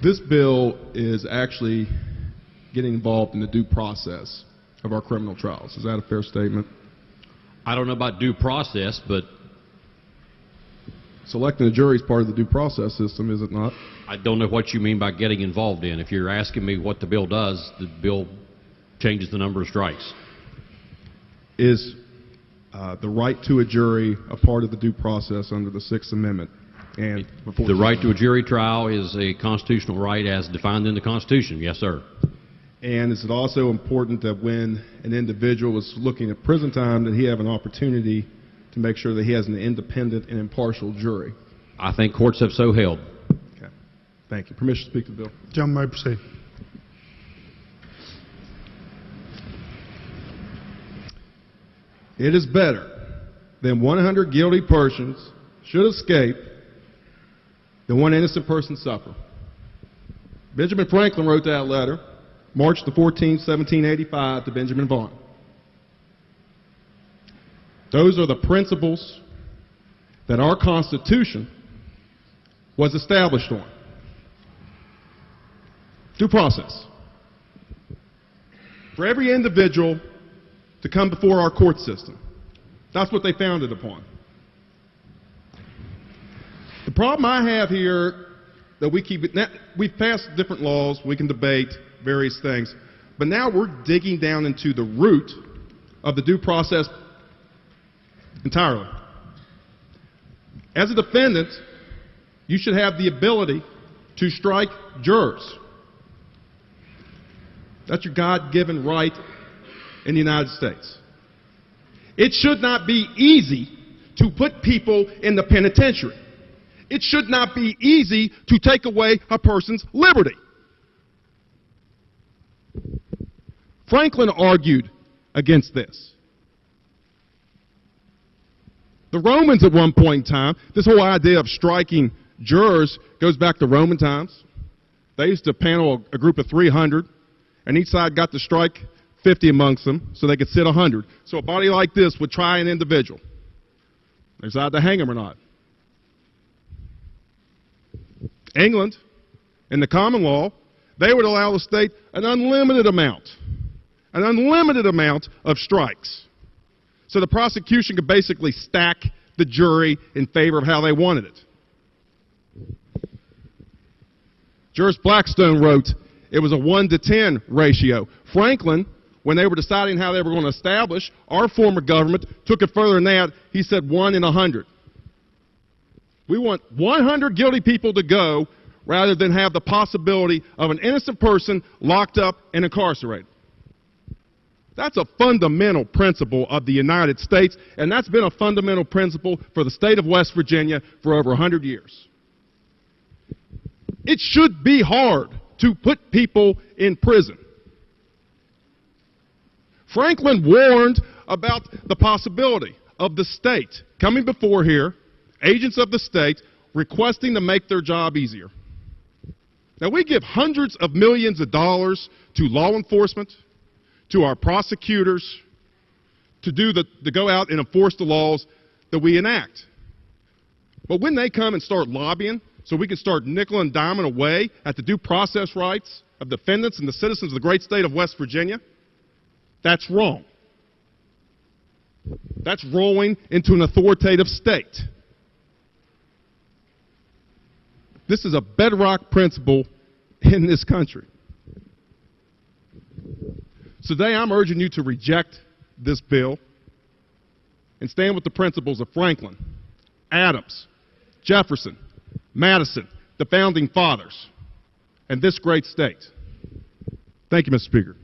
This bill is actually getting involved in the due process of our criminal trials. Is that a fair statement? I don't know about due process, but Selecting a jury is part of the due process system, is it not? I don't know what you mean by getting involved in. If you're asking me what the bill does, the bill changes the number of strikes. Is the right to a jury a part of the due process under the Sixth Amendment? And the right to a jury trial is a constitutional right as defined in the Constitution. Yes, sir. And is it also important that when an individual is looking at prison time that he have an opportunity to make sure that he has an independent and impartial jury? I think courts have so held. Okay. Thank you. Permission to speak to the bill. Gentleman may proceed. It is better than 100 guilty persons should escape than one innocent person suffer. Benjamin Franklin wrote that letter, March the 14th, 1785, to Benjamin Vaughan. Those are the principles that our Constitution was established on. Due process. For every individual to come before our court system. That's what they founded upon. The problem I have here that we've passed different laws, we can debate various things, but now we're digging down into the root of the due process entirely. As a defendant, you should have the ability to strike jurors. That's your God-given right in the United States. It should not be easy to put people in the penitentiary. It should not be easy to take away a person's liberty. Franklin argued against this. The Romans at one point in time, this whole idea of striking jurors goes back to Roman times. They used to panel a group of 300, and each side got to strike 50 amongst them so they could sit 100. So a body like this would try an individual. They decide to hang him or not. England, in the common law, they would allow the state an unlimited amount of strikes. So the prosecution could basically stack the jury in favor of how they wanted it. Juris Blackstone wrote it was a 1-to-10 ratio. Franklin, when they were deciding how they were going to establish our form of government, took it further than that. He said 1 in 100. We want 100 guilty people to go rather than have the possibility of an innocent person locked up and incarcerated. That's a fundamental principle of the United States, and that's been a fundamental principle for the state of West Virginia for over 100 years. It should be hard to put people in prison. Franklin warned about the possibility of the state coming before here, agents of the state, requesting to make their job easier. Now, we give hundreds of millions of dollars to law enforcement, to our prosecutors, to go out and enforce the laws that we enact. But when they come and start lobbying so we can start nickel and diming away at the due process rights of defendants and the citizens of the great state of West Virginia, that's wrong. That's rolling into an authoritative state. This is a bedrock principle in this country. So today I'm urging you to reject this bill and stand with the principles of Franklin, Adams, Jefferson, Madison, the founding fathers, and this great state. Thank you, Mr. Speaker.